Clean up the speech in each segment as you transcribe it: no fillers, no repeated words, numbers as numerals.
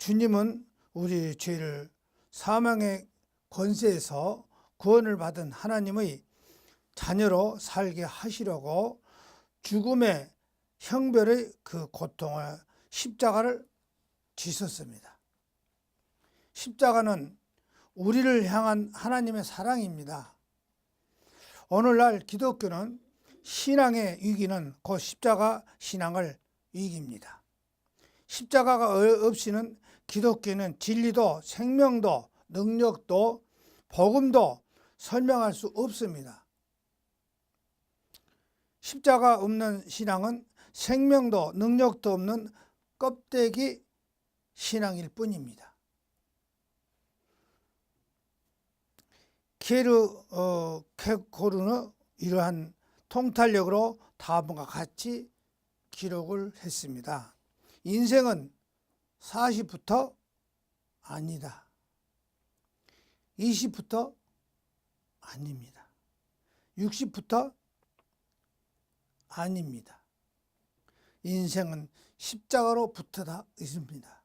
주님은 우리 죄를 사망의 권세에서 구원을 받은 하나님의 자녀로 살게 하시려고 죽음의 형벌의 그 고통을 십자가를 지셨습니다. 십자가는 우리를 향한 하나님의 사랑입니다. 오늘날 기독교는 신앙의 위기는 곧 십자가 신앙을 위기입니다. 십자가가 없이는 기독교는 진리도 생명도 능력도 복음도 설명할 수 없습니다. 십자가 없는 신앙은 생명도 능력도 없는 껍데기 신앙일 뿐입니다. 케르케고르는 이러한 통찰력으로 다음과 같이 기록을 했습니다. 인생은 40부터 아니다. 20부터 아닙니다. 60부터 아닙니다. 인생은 십자가로 붙어 있습니다.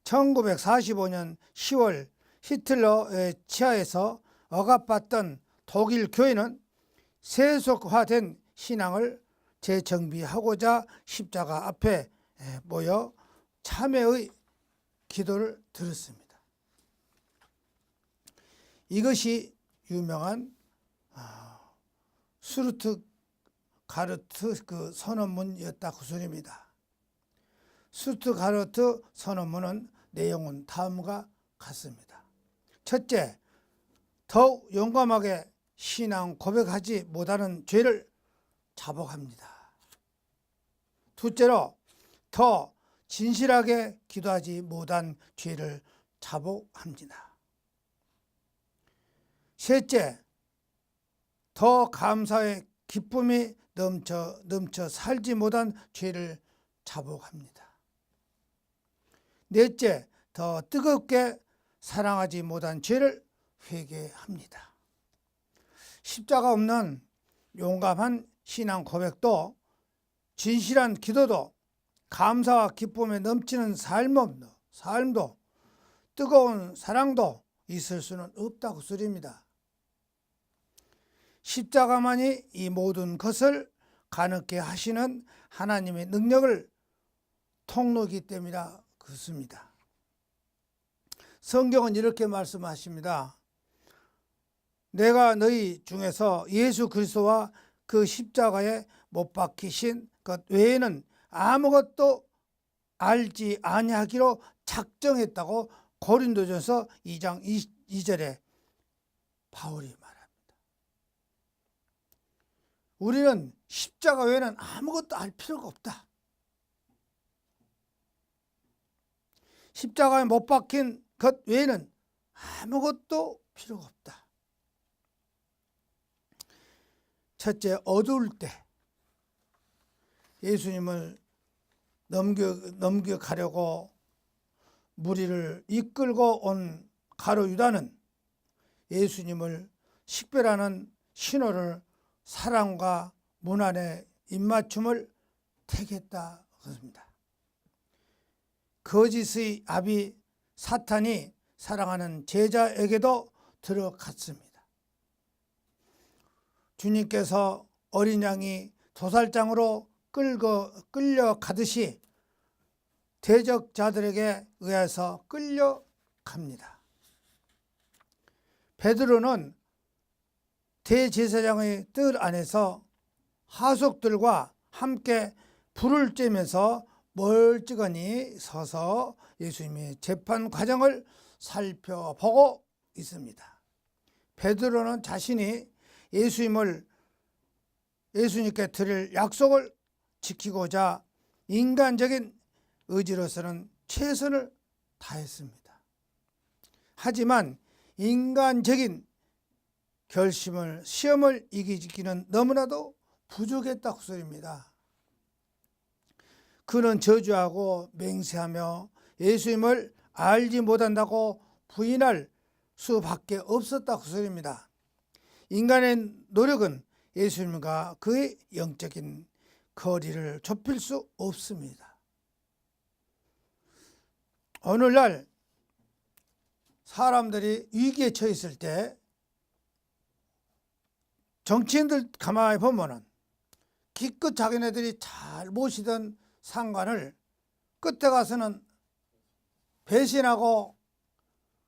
1945년 10월 히틀러의 치하에서 억압받던 독일 교회는 세속화된 신앙을 재정비하고자 십자가 앞에 모여 참회의 기도를 드렸습니다. 이것이 유명한 슈투트가르트 그 선언문이었다 그 소리입니다. 슈투트가르트 선언문은 내용은 다음과 같습니다. 첫째, 더욱 용감하게 신앙 고백하지 못하는 죄를 자복합니다. 둘째로, 더 진실하게 기도하지 못한 죄를 자복합니다. 셋째, 더 감사의 기쁨이 넘쳐 살지 못한 죄를 자복합니다. 넷째, 더 뜨겁게 사랑하지 못한 죄를 회개합니다. 십자가 없는 용감한 신앙 고백도 진실한 기도도 감사와 기쁨에 넘치는 삶도 뜨거운 사랑도 있을 수는 없다고 소리입니다. 십자가만이 이 모든 것을 가능케 하시는 하나님의 능력을 통로이기 때문이라 그렇습니다. 성경은 이렇게 말씀하십니다. 내가 너희 중에서 예수 그리스도와 그 십자가에 못 박히신 것 외에는 아무것도 알지 아니하기로 작정했다고 고린도전서 2장 2절에 바울이 말합니다. 우리는 십자가 외에는 아무것도 알 필요가 없다. 십자가에 못 박힌 것 외에는 아무것도 필요가 없다. 첫째, 어두울 때 예수님을 넘겨가려고 무리를 이끌고 온 가룟 유다는 예수님을 식별하는 신호를 사랑과 문안의 입맞춤을 택했다 그렇습니다. 거짓의 아비 사탄이 사랑하는 제자에게도 들어갔습니다. 주님께서 어린 양이 도살장으로 끌려가듯이 대적자들에게 의해서 끌려갑니다. 베드로는 대제사장의 뜰 안에서 하속들과 함께 불을 쬐면서 멀찍하니 서서 예수님의 재판 과정을 살펴보고 있습니다. 베드로는 자신이 예수님께 드릴 약속을 지키고자 인간적인 의지로서는 최선을 다했습니다. 하지만 인간적인 시험을 이기기는 너무나도 부족했다고 소리입니다. 그는 저주하고 맹세하며 예수님을 알지 못한다고 부인할 수밖에 없었다고 소리입니다. 인간의 노력은 예수님과 그의 영적인 거리를 좁힐 수 없습니다. 오늘날 사람들이 위기에 처했을 때 정치인들 가만히 보면은 기껏 자기네들이 잘 모시던 상관을 끝에 가서는 배신하고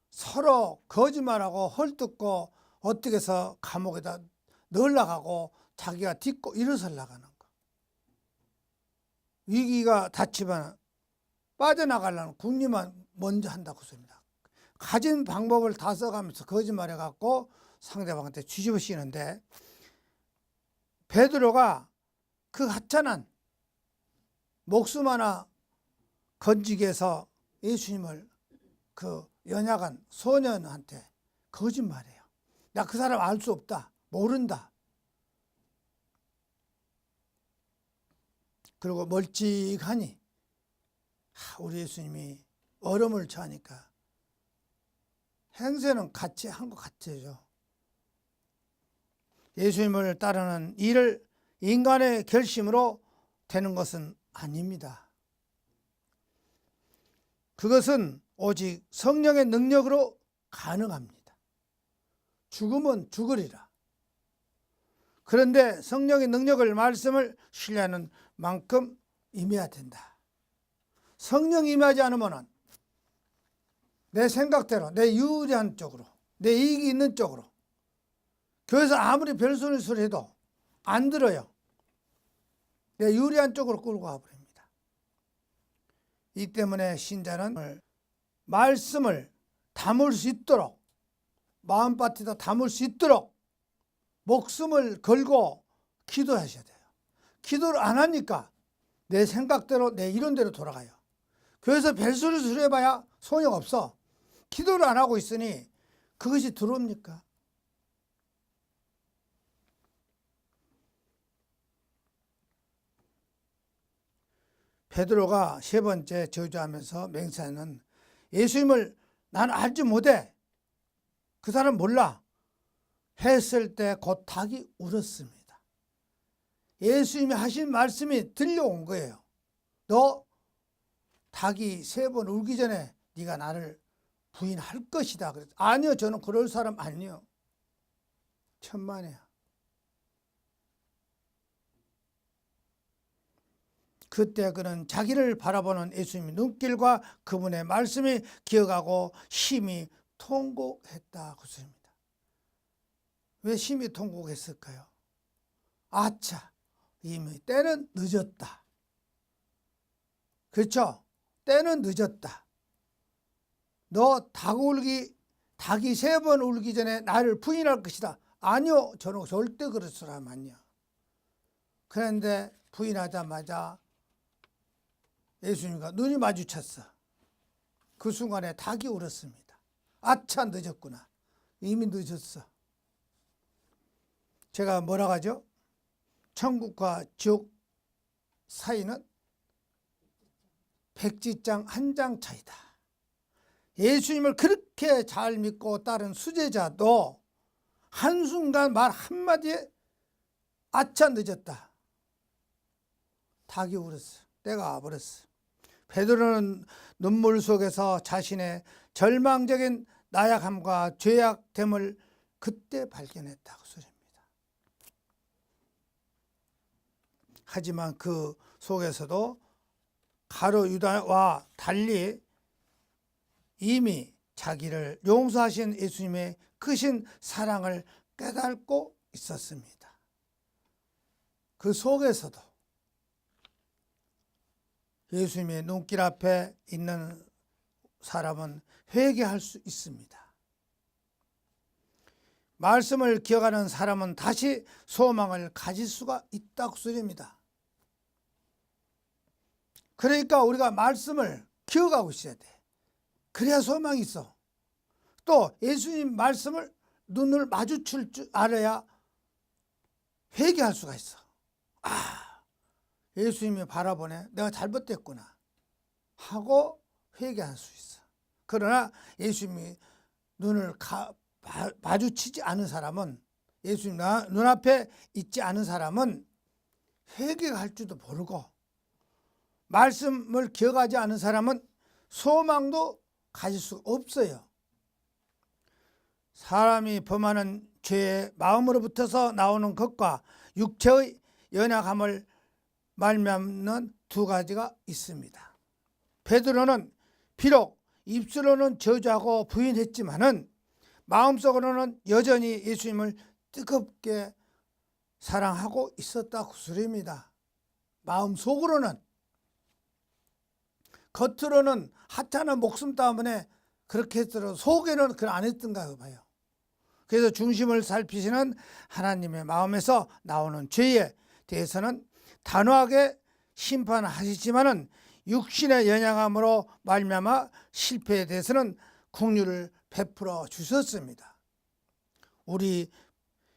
서로 거짓말하고 헐뜯고 어떻게 해서 감옥에다 넣으려고 자기가 딛고 일어서 나가는 거. 위기가 닥치면 빠져나가려면 국리만 먼저 한다고 씁니다. 가진 방법을 다 써가면서 거짓말해 갖고 상대방한테 뒤집어 씌우는데, 베드로가 그 하찮은 목숨 하나 건지기 위해서 예수님을 그 연약한 소년한테 거짓말해요. 나 그 사람 알 수 없다, 모른다. 그리고 멀찍하니 우리 예수님이 얼음을 처하니까 행세는 같이 한 것 같아요. 예수님을 따르는 일을 인간의 결심으로 되는 것은 아닙니다. 그것은 오직 성령의 능력으로 가능합니다. 죽으면 죽으리라. 그런데 성령의 능력을, 말씀을 신뢰하는 만큼 임해야 된다. 성령 임하지 않으면 내 생각대로, 내 유리한 쪽으로, 내 이익이 있는 쪽으로, 교회에서 아무리 별소리 해도 안 들어요. 내 유리한 쪽으로 끌고 가버립니다. 이 때문에 신자는 말씀을 담을 수 있도록, 마음밭에다 담을 수 있도록 목숨을 걸고 기도하셔야 돼요. 기도를 안 하니까 내 생각대로, 내 이론대로 돌아가요. 교회에서 별소리 해봐야 소용없어. 기도를 안 하고 있으니 그것이 들어옵니까? 베드로가 세 번째 저주하면서 맹세하는, 예수님을 난 알지 못해, 그 사람 몰라 했을 때 곧 닭이 울었습니다. 예수님이 하신 말씀이 들려온 거예요. 너 닭이 3번 울기 전에 네가 나를 부인할 것이다. 그래서 아니요, 저는 그럴 사람 아니요. 천만에요. 그때 그는 자기를 바라보는 예수님의 눈길과 그분의 말씀이 기억하고 심히 통곡했다고 씁니다. 왜 심히 통곡했을까요? 아차, 이미 때는 늦었다. 그렇죠? 때는 늦었다. 너 닭이 3번 울기 전에 나를 부인할 것이다. 아니요, 저는 절대 그럴 사람 아니야. 그런데 부인하자마자 예수님과 눈이 마주쳤어. 그 순간에 닭이 울었습니다. 아차, 늦었구나. 이미 늦었어. 제가 뭐라고 하죠? 천국과 지옥 사이는 백지장 한 장 차이다. 예수님을 그렇게 잘 믿고 따른 수제자도 한순간 말 한마디에 아차, 늦었다. 닭이 울었어. 때가 와버렸어. 베드로는 눈물 속에서 자신의 절망적인 나약함과 죄악됨을 그때 발견했다고 소리입니다. 하지만 그 속에서도 가룟 유다와 달리 이미 자기를 용서하신 예수님의 크신 사랑을 깨닫고 있었습니다. 그 속에서도 예수님의 눈길 앞에 있는 사람은 회개할 수 있습니다. 말씀을 기억하는 사람은 다시 소망을 가질 수가 있다고 소리입니다. 그러니까 우리가 말씀을 기억하고 있어야 돼. 그래야 소망이 있어. 또 예수님 말씀을 눈을 마주칠 줄 알아야 회개할 수가 있어. 예수님이 바라보네, 내가 잘못됐구나 하고 회개할 수 있어. 그러나 예수님이 눈을 마주치지 않은 사람은, 예수님 눈앞에 있지 않은 사람은 회개할 줄도 모르고, 말씀을 기억하지 않은 사람은 소망도 가질 수 없어요. 사람이 범하는 죄의 마음으로부터서 나오는 것과 육체의 연약함을 말미암는 두 가지가 있습니다. 베드로는 비록 입술로는 저주하고 부인했지만은 마음속으로는 여전히 예수님을 뜨겁게 사랑하고 있었다 그 소리입니다. 마음속으로는. 겉으로는 하찮은 목숨 때문에 그렇게 했더라도 속에는 그걸 안 했던가 봐요. 그래서 중심을 살피시는 하나님의 마음에서 나오는 죄에 대해서는 단호하게 심판하시지만은 육신의 연약함으로 말미암아 실패에 대해서는 긍휼을 베풀어 주셨습니다. 우리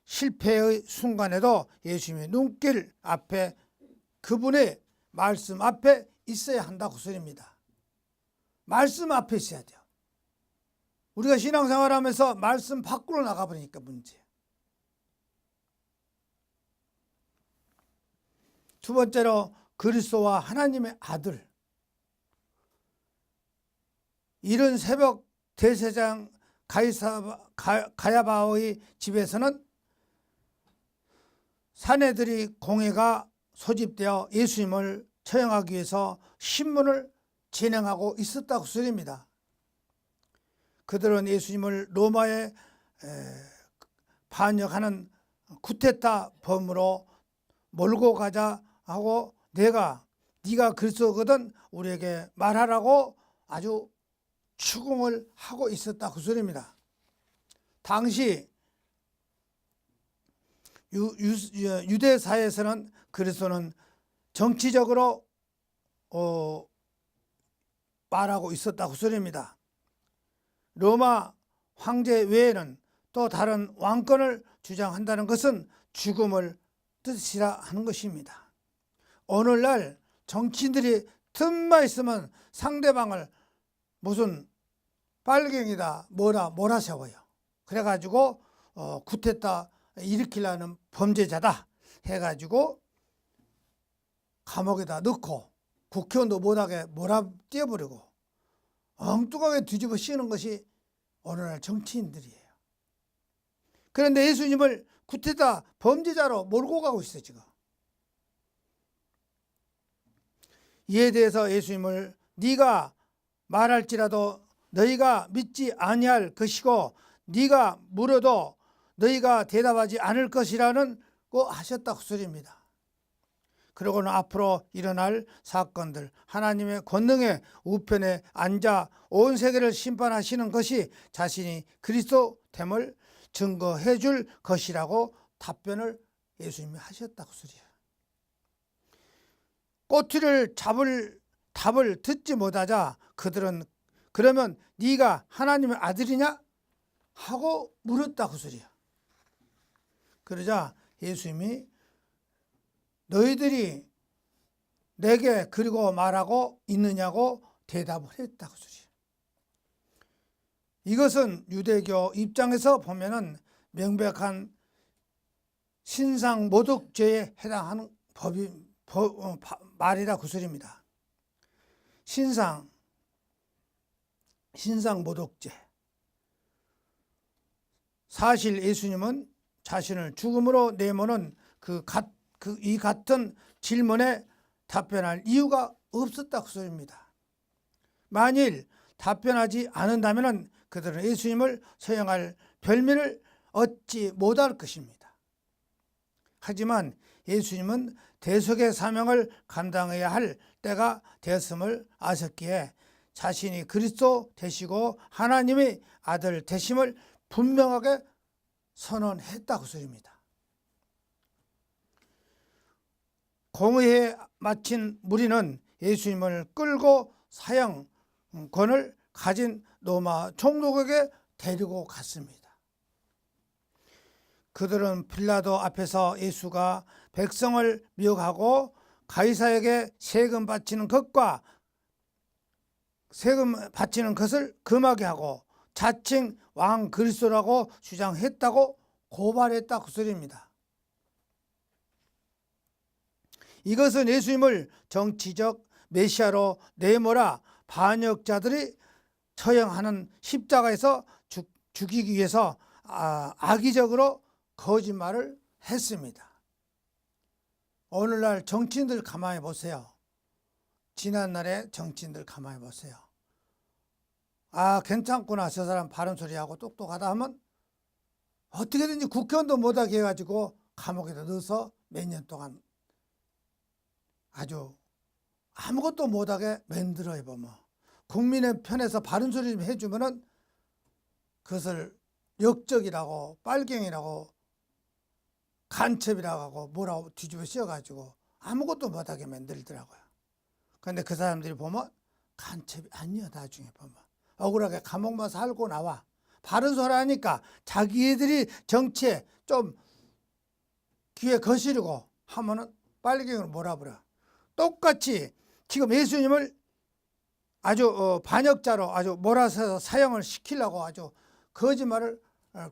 실패의 순간에도 예수님의 눈길 앞에 그분의 말씀 앞에 있어야 한다고 소리입니다. 말씀 앞에 있어야 돼요. 우리가 신앙생활하면서 말씀 밖으로 나가버리니까 문제예요. 두 번째로 그리스도와 하나님의 아들. 이른 새벽 대제사장 가야바의 집에서는 사내들이 공회가 소집되어 예수님을 처형하기 위해서 신문을 진행하고 있었다고 소리입니다. 그들은 예수님을 로마에 반역하는 쿠데타 범으로 몰고 가자 하고 네가 그리스도거든 우리에게 말하라고 아주 추궁을 하고 있었다 그 소리입니다. 당시 유대 사회에서는 그리스도는 정치적으로 말하고 있었다 그 소리입니다. 로마 황제 외에는 또 다른 왕권을 주장한다는 것은 죽음을 뜻이라 하는 것입니다. 오늘날 정치인들이 틈만 있으면 상대방을 무슨 빨갱이다 뭐라 세워요. 그래가지고 쿠데타 일으키려는 범죄자다 해가지고 감옥에다 넣고 국회의원도 못하게 몰아뛰어버리고 엉뚱하게 뒤집어 씌우는 것이 오늘날 정치인들이에요. 그런데 예수님을 쿠데타 범죄자로 몰고 가고 있어요 지금. 이에 대해서 예수님을 네가 말할지라도 너희가 믿지 아니할 것이고 네가 물어도 너희가 대답하지 않을 것이라는 거 하셨다고 소리입니다. 그러고는 앞으로 일어날 사건들, 하나님의 권능의 우편에 앉아 온 세계를 심판하시는 것이 자신이 그리스도됨을 증거해 줄 것이라고 답변을 예수님이 하셨다고 소리예요. 꼬투리를 잡을 답을 듣지 못하자 그들은 그러면 네가 하나님의 아들이냐 하고 물었다고 소리야. 그러자 예수님이 너희들이 내게 그리고 말하고 있느냐고 대답을 했다고 소리야. 이것은 유대교 입장에서 보면은 명백한 신상 모독죄에 해당하는 말이라 그 소리입니다. 신상 모독죄. 사실 예수님은 자신을 죽음으로 내모는 이 같은 질문에 답변할 이유가 없었다고 소리입니다. 만일 답변하지 않는다면 그들은 예수님을 처형할 별미를 얻지 못할 것입니다. 하지만 예수님은 대속의 사명을 감당해야 할 때가 되었음을 아셨기에 자신이 그리스도 되시고 하나님의 아들 되심을 분명하게 선언했다고 소리입니다. 공의에 마친 무리는 예수님을 끌고 사형권을 가진 로마 총독에게 데리고 갔습니다. 그들은 빌라도 앞에서 예수가 백성을 미혹하고 가이사에게 세금 바치는 것을 금하게 하고 자칭 왕 그리스도라고 주장했다고 고발했다 그 소리입니다. 이것은 예수님을 정치적 메시아로 내모라 반역자들이 처형하는 십자가에서 죽이기 위해서 악의적으로 거짓말을 했습니다. 오늘날 정치인들 가만히 보세요. 지난날의 정치인들 가만히 보세요. 괜찮구나, 저 사람 바른 소리하고 똑똑하다 하면 어떻게든지 국회의원도 못하게 해가지고 감옥에다 넣어서 몇 년 동안 아주 아무것도 못하게 만들어요. 보면 국민의 편에서 바른 소리 좀 해주면은 그것을 역적이라고 빨갱이라고 간첩이라고 하고 뭐라고 뒤집어 씌워가지고 아무것도 못하게 만들더라고요. 그런데 그 사람들이 보면 간첩이 아니야. 나중에 보면 억울하게 감옥만 살고 나와. 바른 소리 하니까 자기들이 정치에 좀 귀에 거스르고 하면은 빨갱이로 몰아버려. 똑같이 지금 예수님을 아주 반역자로 아주 몰아서 사형을 시키려고 아주 거짓말을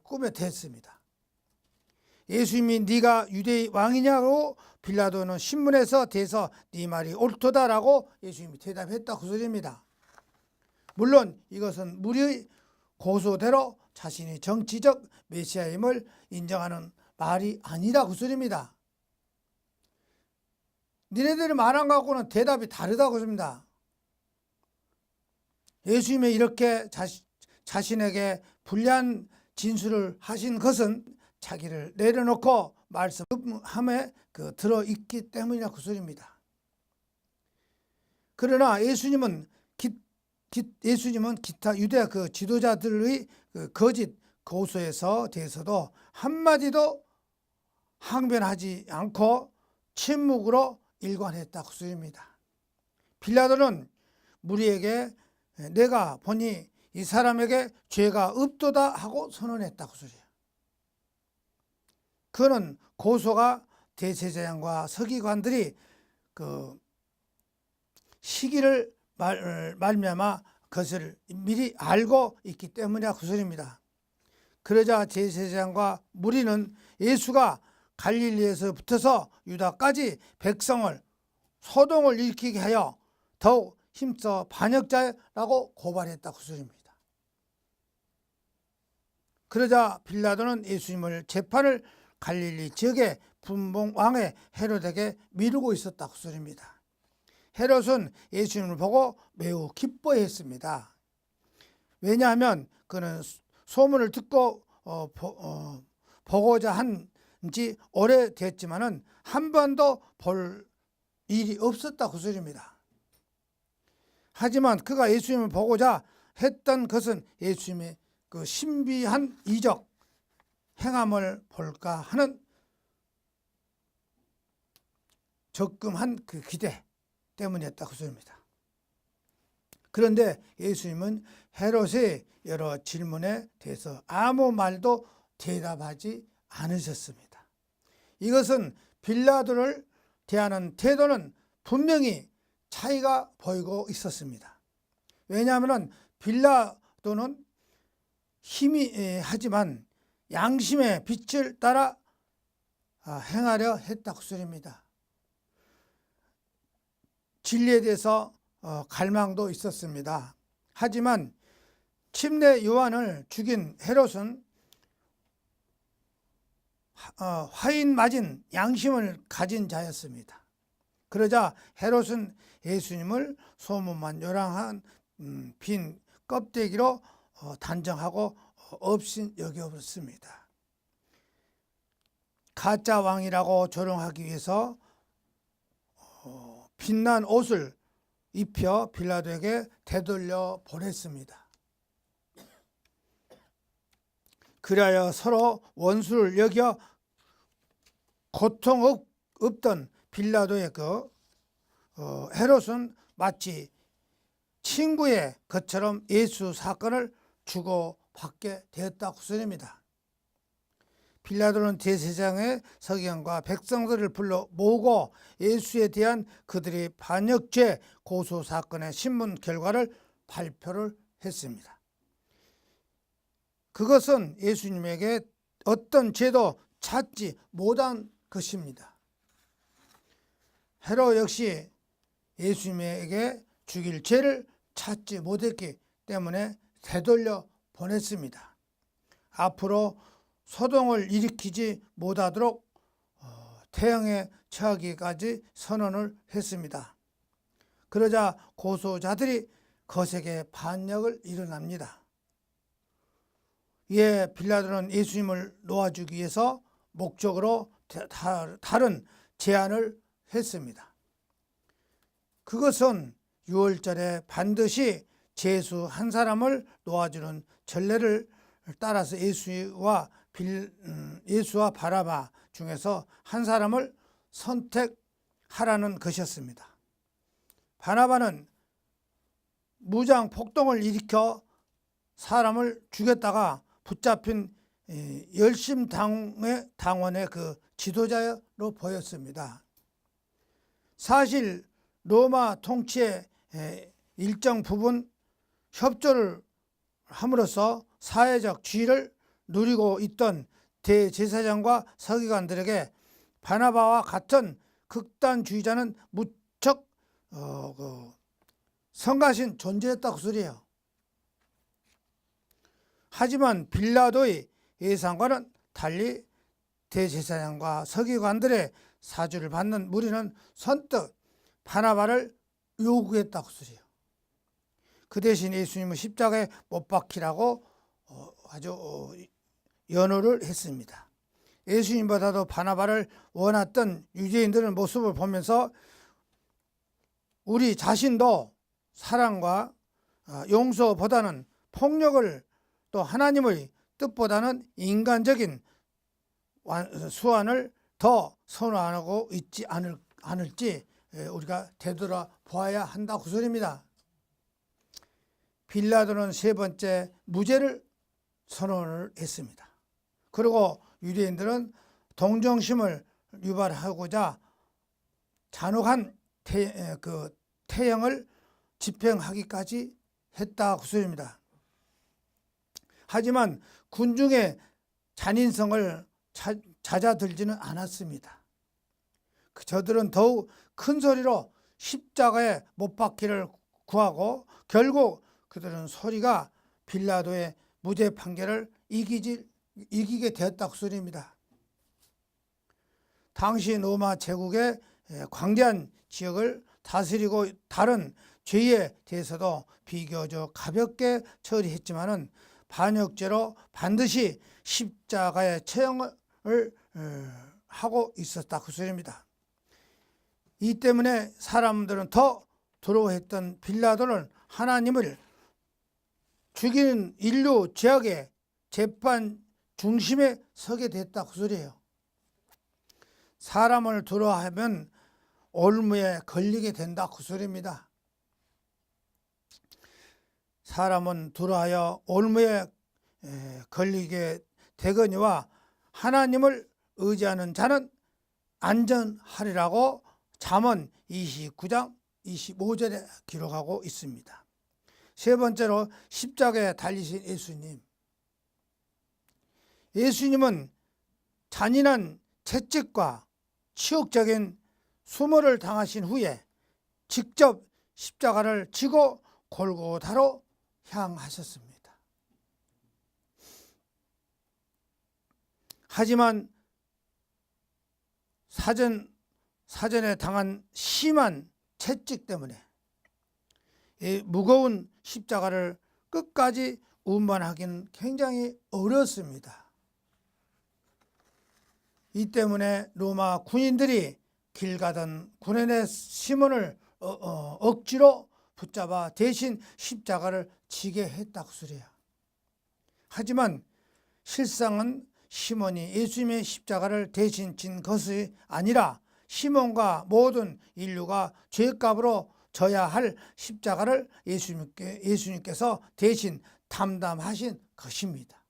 꿈에 댔습니다. 예수님이 네가 유대의 왕이냐고 빌라도는 신문에서 대서 네 말이 옳도다라고 예수님이 대답했다 그 소리입니다. 물론 이것은 무리의 고소대로 자신이 정치적 메시아임을 인정하는 말이 아니라 그 소리입니다. 니네들이 말한 것하고는 대답이 다르다고 소리입니다. 예수님이 이렇게 자신에게 불리한 진술을 하신 것은 자기를 내려놓고 말씀함에 들어있기 때문이라 그 소리입니다. 그러나 예수님은 기타 유대 그 지도자들의 그 거짓 고소에 대해서도 한마디도 항변하지 않고 침묵으로 일관했다 그 소리입니다. 빌라도는 무리에게 내가 보니 이 사람에게 죄가 없도다 하고 선언했다 그 소리예요. 그는 고소가 대제사장과 서기관들이 그 시기를 말미암아 그것을 미리 알고 있기 때문이라 그 소리입니다. 그러자 대제사장과 무리는 예수가 갈릴리에서 붙어서 유다까지 백성을 소동을 일으키게 하여 더욱 힘써 반역자라고 고발했다 그 소리입니다. 그러자 빌라도는 예수님을 재판을 갈릴리 지역의 분봉 왕의 헤롯에게 미루고 있었다 그 소리입니다. 헤롯은 예수님을 보고 매우 기뻐했습니다. 왜냐하면 그는 소문을 듣고 보고자 한지 오래됐지만은 한 번도 볼 일이 없었다 그 소리입니다. 하지만 그가 예수님을 보고자 했던 것은 예수님의 그 신비한 이적 행함을 볼까 하는 적금한 그 기대 때문이었다 그 소리입니다. 그런데 예수님은 헤롯의 여러 질문에 대해서 아무 말도 대답하지 않으셨습니다. 이것은 빌라도를 대하는 태도는 분명히 차이가 보이고 있었습니다. 왜냐하면 빌라도는 힘이 하지만 양심의 빛을 따라 행하려 했다 그 소리입니다. 진리에 대해서 갈망도 있었습니다. 하지만 침례 요한을 죽인 헤롯은 화인 맞은 양심을 가진 자였습니다. 그러자 헤롯은 예수님을 소문만 요란한 빈 껍데기로 단정하고 없인 여겨버렸습니다. 가짜 왕이라고 조롱하기 위해서 빛난 옷을 입혀 빌라도에게 되돌려 보냈습니다. 그리하여 서로 원수를 여겨 고통 없던 빌라도의 헤롯은 마치 친구의 것처럼 예수 사건을 주고받게 되었다 그 소리입니다. 빌라도는 대제사장의 서기관과 백성들을 불러 모으고 예수에 대한 그들의 반역죄 고소 사건의 신문 결과를 발표를 했습니다. 그것은 예수님에게 어떤 죄도 찾지 못한 것입니다. 헤롯 역시 예수님에게 죽일 죄를 찾지 못했기 때문에 되돌려 보냈습니다. 앞으로 소동을 일으키지 못하도록 태형에 처하기까지 선언을 했습니다. 그러자 고소자들이 거세게 반역을 일어납니다. 이에 빌라도는 예수님을 놓아주기 위해서 목적으로 다른 제안을 했습니다. 그것은 6월절에 반드시 제수 한 사람을 놓아주는 전례를 따라서 예수와 바라바 중에서 한 사람을 선택하라는 것이었습니다. 바나바는 무장 폭동을 일으켜 사람을 죽였다가 붙잡힌 열심당원의 그 지도자로 보였습니다. 사실 로마 통치의 일정 부분 협조를 함으로써 사회적 지위를 누리고 있던 대제사장과 서기관들에게 바나바와 같은 극단주의자는 무척 성가신 존재였다고 소리해요. 하지만 빌라도의 예상과는 달리 대제사장과 서기관들의 사주를 받는 무리는 선뜻 바나바를 요구했다고 소리해요. 그 대신 예수님은 십자가에 못 박히라고 아주 연호를 했습니다. 예수님보다도 바나바를 원했던 유대인들의 모습을 보면서 우리 자신도 사랑과 용서보다는 폭력을, 또 하나님의 뜻보다는 인간적인 수완을 더 선호하고 있지 않을지 우리가 되돌아보아야 한다고 그 소리입니다. 빌라도는 세 번째 무죄를 선언을 했습니다. 그리고 유대인들은 동정심을 유발하고자 잔혹한 태형을 집행하기까지 했다 그 소리입니다. 하지만 군중의 잔인성을 잦아들지는 않았습니다. 저들은 더욱 큰 소리로 십자가에 못 박기를 구하고 결국 그들은 소리가 빌라도의 무죄 판결을 이기게 되었다고 소리입니다. 당시 로마 제국의 광대한 지역을 다스리고 다른 죄에 대해서도 비교적 가볍게 처리했지만은 반역죄로 반드시 십자가의 처형을 하고 있었다 그 소리입니다. 이 때문에 사람들은 더 두려워했던 빌라도는 하나님을 죽이는 인류 죄악의 재판 중심에 서게 됐다 그 소리예요. 사람을 두려워하면 올무에 걸리게 된다 그 소리입니다. 사람은 두려워하여 올무에 걸리게 되거니와 하나님을 의지하는 자는 안전하리라고 잠언 29장 25절에 기록하고 있습니다. 세 번째로 십자가에 달리신 예수님. 예수님은 잔인한 채찍과 치욕적인 수모를 당하신 후에 직접 십자가를 지고 골고다로 향하셨습니다. 하지만 사전에 당한 심한 채찍 때문에 이 무거운 십자가를 끝까지 운반하기는 굉장히 어렵습니다. 이 때문에 로마 군인들이 길 가던 구레네 시몬을 억지로 붙잡아 대신 십자가를 지게 했다고 소리야. 하지만 실상은 시몬이 예수님의 십자가를 대신 진 것이 아니라 시몬과 모든 인류가 죄값으로 져야 할 십자가를 예수님께서 대신 담당하신 것입니다.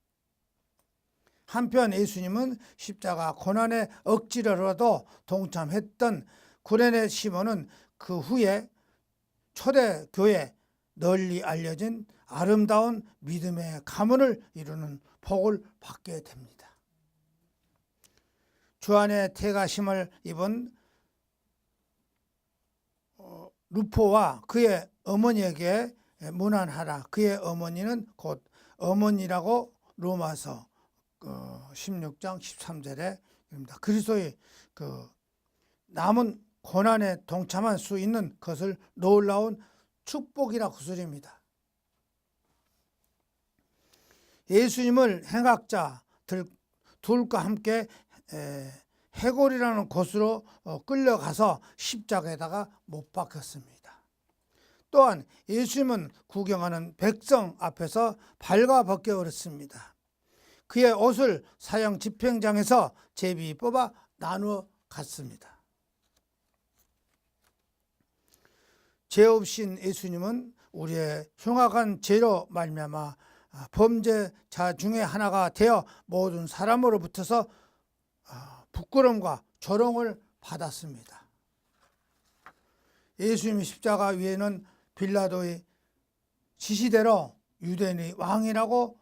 한편 예수님은 십자가 고난의 억지로라도 동참했던 구레네 시몬은 그 후에 초대교회 널리 알려진 아름다운 믿음의 가문을 이루는 복을 받게 됩니다. 주 안에 태가심을 입은 루포와 그의 어머니에게 문안하라. 그의 어머니는 곧 어머니라고 로마서 16장 13절에 입니다. 그리스도의 남은 고난에 동참할 수 있는 것을 놀라운 축복이라 구술입니다. 예수님을 행악자들 둘과 함께 해골이라는 곳으로 끌려가서 십자가에다가 못 박혔습니다. 또한 예수님은 구경하는 백성 앞에서 발가벗겨 버렸습니다. 그의 옷을 사형 집행장에서 제비 뽑아 나누어 갔습니다. 죄 없인 예수님은 우리의 흉악한 죄로 말미암아 범죄자 중에 하나가 되어 모든 사람으로부터서 부끄러움과 조롱을 받았습니다. 예수님의 십자가 위에는 빌라도의 지시대로 유대인의 왕이라고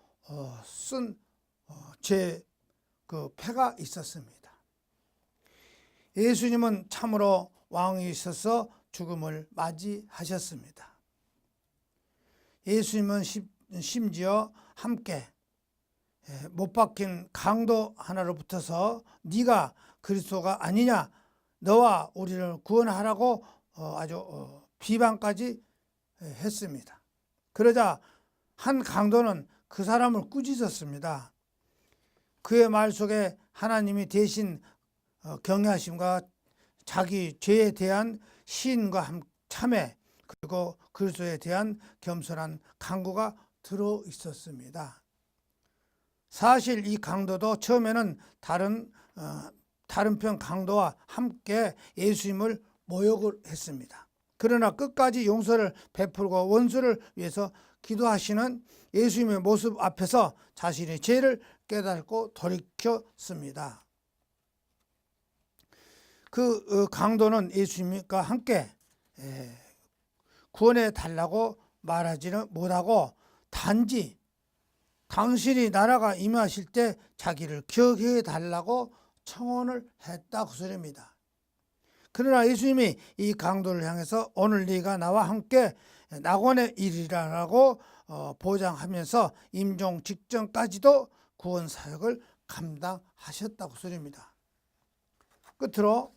쓴 제 패가 있었습니다. 예수님은 참으로 왕이 있어서 죽음을 맞이하셨습니다. 예수님은 심지어 함께 못 박힌 강도 하나로 붙어서 네가 그리스도가 아니냐, 너와 우리를 구원하라고 아주 비방까지 했습니다. 그러자 한 강도는 그 사람을 꾸짖었습니다. 그의 말 속에 하나님이 대신 경외하심과 자기 죄에 대한 시인과 참회, 그리고 그리스도에 대한 겸손한 간구가 들어 있었습니다. 사실 이 강도도 처음에는 다른 편 강도와 함께 예수님을 모욕을 했습니다. 그러나 끝까지 용서를 베풀고 원수를 위해서 기도하시는 예수님의 모습 앞에서 자신의 죄를 깨닫고 돌이켰습니다. 그 강도는 예수님과 함께 구원해 달라고 말하지는 못하고 단지 당신이 나라가 임하실 때 자기를 기억해 달라고 청원을 했다 그 소리입니다. 그러나 예수님이 이 강도를 향해서 오늘 네가 나와 함께 낙원에 이르리라고 보장하면서 임종 직전까지도 구원 사역을 감당하셨다고 소리입니다. 끝으로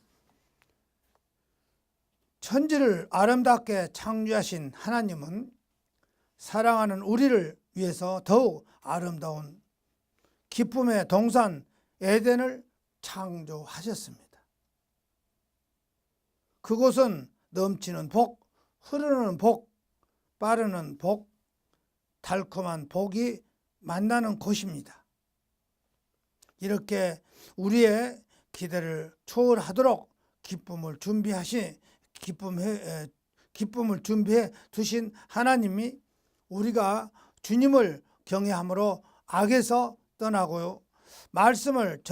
천지를 아름답게 창조하신 하나님은 사랑하는 우리를 위해서 더욱 아름다운 기쁨의 동산 에덴을 창조하셨습니다. 그곳은 넘치는 복, 흐르는 복, 빠르는 복, 달콤한 복이 만나는 곳입니다. 이렇게 우리의 기대를 초월하도록 기쁨을 준비해 두신 하나님이 우리가 주님을 경외함으로 악에서 떠나고요, 말씀의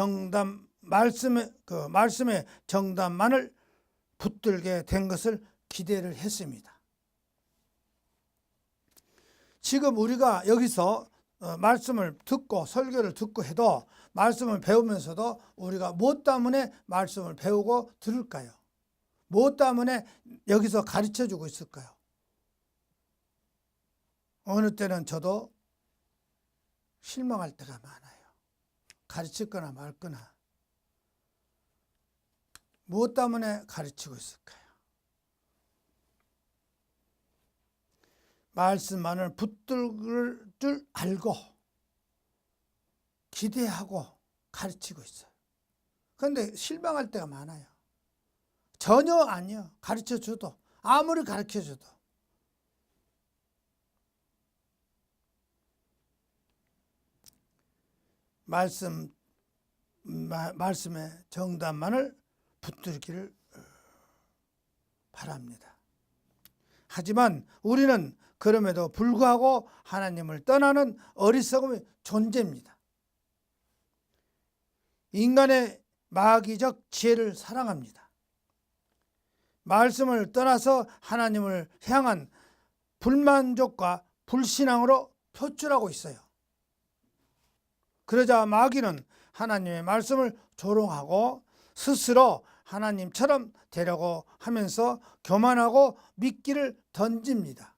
정답만을 붙들게 된 것을 기대를 했습니다. 지금 우리가 여기서 말씀을 듣고 설교를 듣고 해도 말씀을 배우면서도 우리가 무엇 때문에 말씀을 배우고 들을까요? 무엇 때문에 여기서 가르쳐주고 있을까요? 어느 때는 저도 실망할 때가 많아요. 가르치거나 말거나. 무엇 때문에 가르치고 있을까요? 말씀만을 붙들 줄 알고 기대하고 가르치고 있어요. 그런데 실망할 때가 많아요. 전혀 아니요. 가르쳐줘도, 아무리 가르쳐줘도. 말씀의 정답만을 붙들기를 바랍니다. 하지만 우리는 그럼에도 불구하고 하나님을 떠나는 어리석음의 존재입니다. 인간의 마귀적 지혜를 사랑합니다. 말씀을 떠나서 하나님을 향한 불만족과 불신앙으로 표출하고 있어요. 그러자 마귀는 하나님의 말씀을 조롱하고 스스로 하나님처럼 되려고 하면서 교만하고 미끼를 던집니다.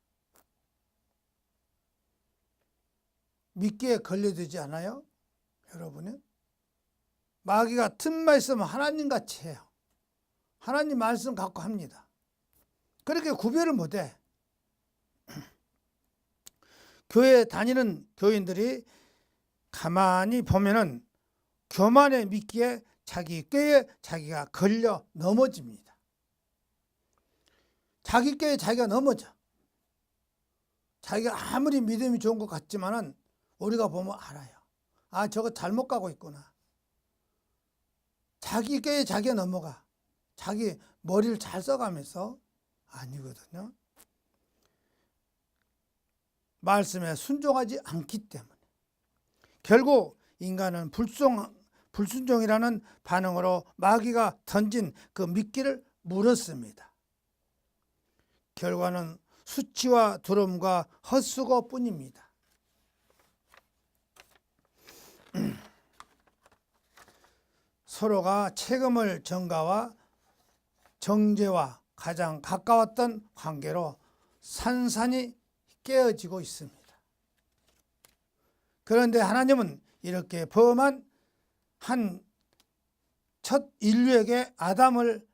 미끼에 걸려들지 않아요? 여러분이? 마귀가 틈만 있으면 하나님같이 해요. 하나님 말씀 갖고 합니다. 그렇게 구별을 못해. 교회 다니는 교인들이 가만히 보면은 교만의 미끼에 자기 꾀에 자기가 걸려 넘어집니다. 자기 꾀에 자기가 넘어져. 자기가 아무리 믿음이 좋은 것 같지만은 우리가 보면 알아요. 아, 저거 잘못 가고 있구나. 자기 꾀에 자기가 넘어가. 자기 머리를 잘 써가면서 아니거든요. 말씀에 순종하지 않기 때문에 결국 인간은 불순종이라는 반응으로 마귀가 던진 그 미끼를 물었습니다. 결과는 수치와 두려움과 헛수고뿐입니다. 서로가 책임을 전가와 정죄와 가장 가까웠던 관계로 산산이 깨어지고 있습니다. 그런데 하나님은 이렇게 범한 한 첫 인류에게 아담을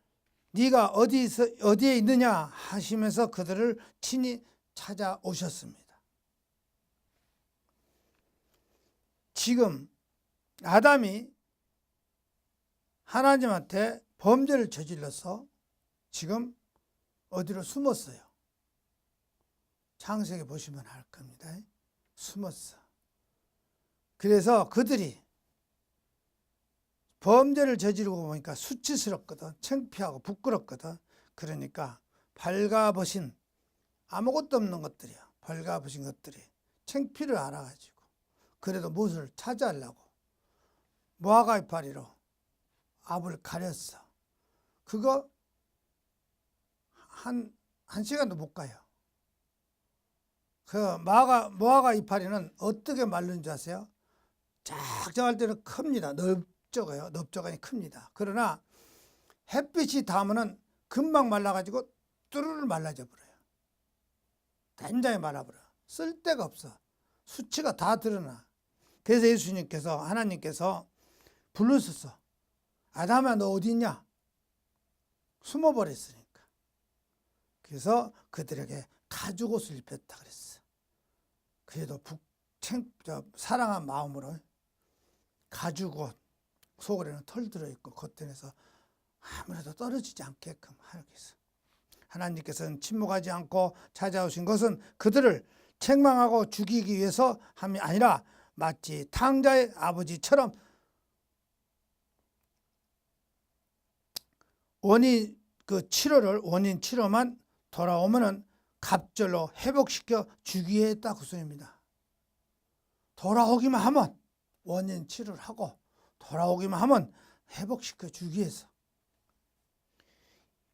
네가 어디에 있느냐 하시면서 그들을 친히 찾아오셨습니다. 지금 아담이 하나님한테 범죄를 저질러서 지금 어디로 숨었어요. 창세기 보시면 알 겁니다. 숨었어. 그래서 그들이 범죄를 저지르고 보니까 수치스럽거든. 창피하고 부끄럽거든. 그러니까 발가벗은 아무것도 없는 것들이야. 발가벗은 것들이 창피를 알아가지고 그래도 무엇을 차지하려고 모아가 이파리로 앞을 가렸어. 그거 한 시간도 못 가요. 그 모아가 이파리는 어떻게 마르는 줄 아세요? 쫙쫙할 때는 큽니다. 넓적어요. 넓적하니 큽니다. 그러나 햇빛이 닿으면 금방 말라가지고 뚜루루 말라져 버려요. 굉장히 말라버려. 쓸 데가 없어. 수치가 다 드러나. 그래서 예수님께서 하나님께서 불렀었어. 아담아 너 어디 있냐? 숨어버렸으니까. 그래서 그들에게 가죽옷을 입혔다 그랬어. 그래도 사랑한 마음으로 가죽옷, 속에는 털 들어있고 겉에서 아무래도 떨어지지 않게끔 하기 위해서 하나님께서는 침묵하지 않고 찾아오신 것은 그들을 책망하고 죽이기 위해서 함이 아니라 마치 탕자의 아버지처럼 원인 치료만 돌아오면은 갑절로 회복시켜 주기에 했다 그 소리입니다. 돌아오기만 하면 원인 치료를 하고 돌아오기만 하면 회복시켜 주기 위해서.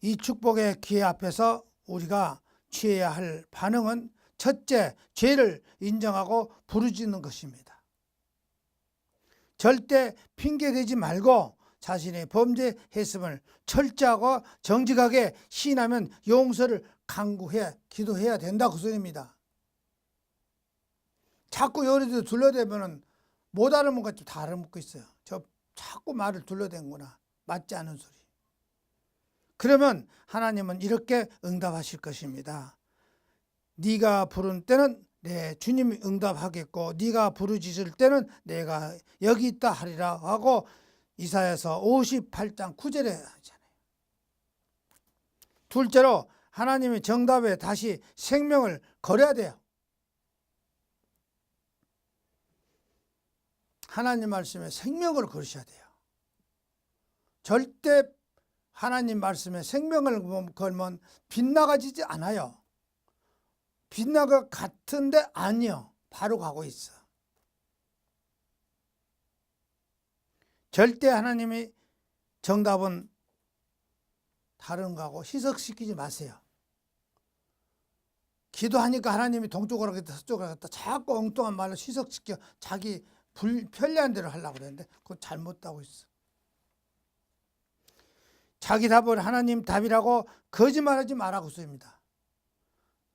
이 축복의 기회 앞에서 우리가 취해야 할 반응은 첫째, 죄를 인정하고 부르짖는 것입니다. 절대 핑계대지 말고 자신의 범죄했음을 철저하고 정직하게 시인하면 용서를 간구해야 기도해야 된다 그 소리입니다. 자꾸 요리도 둘러대면 못 알아먹은 것도 다 알아먹고 있어요. 저 자꾸 말을 둘러댄구나. 맞지 않은 소리. 그러면 하나님은 이렇게 응답하실 것입니다. 네가 부른 때는 내 주님이 응답하겠고 네가 부르짖을 때는 내가 여기 있다 하리라 하고 이사야서 58장 9절에 하잖아요. 둘째로 하나님의 정답에 다시 생명을 걸어야 돼요. 하나님 말씀에 생명을 걸으셔야 돼요. 절대 하나님 말씀에 생명을 걸면 빗나가지지 않아요. 빗나가 같은데 아니요. 바로 가고 있어. 절대 하나님의 정답은 다른 거하고 희석시키지 마세요. 기도하니까 하나님이 동쪽으로 가겠다 서쪽으로 가겠다 자꾸 엉뚱한 말로 희석시켜 자기 편리한 대로 하려고 그러는데 그거 잘못하고 있어. 자기 답을 하나님 답이라고 거짓말하지 말라고 써입니다.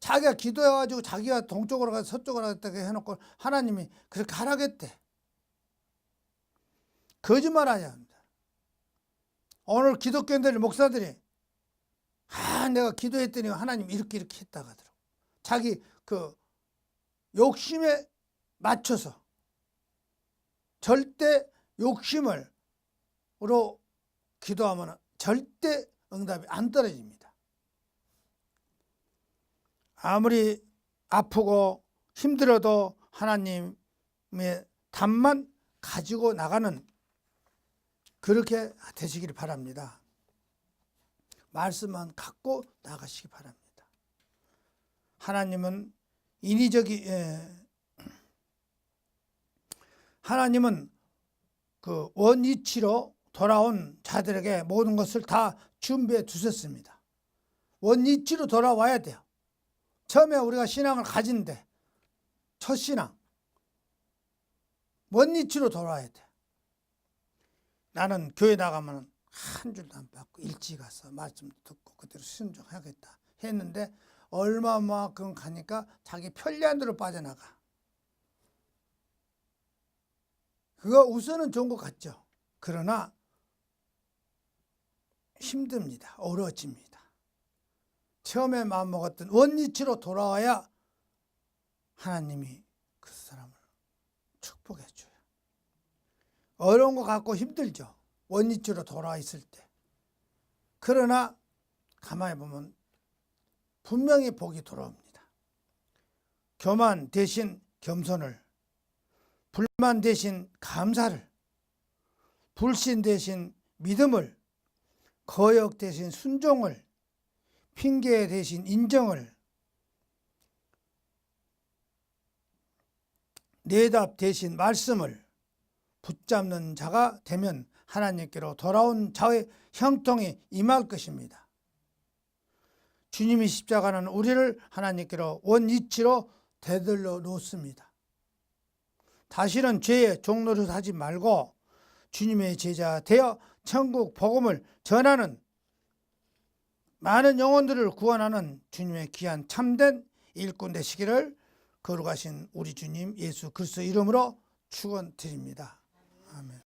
자기가 기도해가지고 자기가 동쪽으로 가서 서쪽으로 가겠다고 해놓고 하나님이 그렇게 하라겠대. 거짓말하지 않는다. 오늘 기독교인들 목사들이 내가 기도했더니 하나님 이렇게 했다 하더라고. 자기 그 욕심에 맞춰서 절대 욕심으로 기도하면 절대 응답이 안 떨어집니다. 아무리 아프고 힘들어도 하나님의 답만 가지고 나가는 그렇게 되시길 바랍니다. 말씀만 갖고 나가시기 바랍니다. 하나님은 하나님은 그 원위치로 돌아온 자들에게 모든 것을 다 준비해 두셨습니다. 원위치로 돌아와야 돼요. 처음에 우리가 신앙을 가진데 첫 신앙 원위치로 돌아와야 돼. 나는 교회 나가면 한 줄도 안 받고 일찍 가서 말씀 듣고 그대로 순종하겠다 했는데 얼마만큼 가니까 자기 편리한 대로 빠져나가. 그거 우선은 좋은 것 같죠. 그러나 힘듭니다. 어려워집니다. 처음에 마음먹었던 원위치로 돌아와야 하나님이 그 사람을 축복해 줘요. 어려운 거 갖고 힘들죠. 원위치로 돌아와 있을 때. 그러나 가만히 보면 분명히 복이 돌아옵니다. 교만 대신 겸손을, 불만 대신 감사를, 불신 대신 믿음을, 거역 대신 순종을, 핑계 대신 인정을, 내답 대신 말씀을 붙잡는 자가 되면 하나님께로 돌아온 자의 형통이 임할 것입니다. 주님의 십자가는 우리를 하나님께로 원위치로 되돌려 놓습니다. 다시는 죄의 종노릇 하지 말고 주님의 제자 되어 천국 복음을 전하는 많은 영혼들을 구원하는 주님의 귀한 참된 일꾼 되시기를 거룩하신 우리 주님 예수 그리스도 이름으로 축원드립니다. 아멘.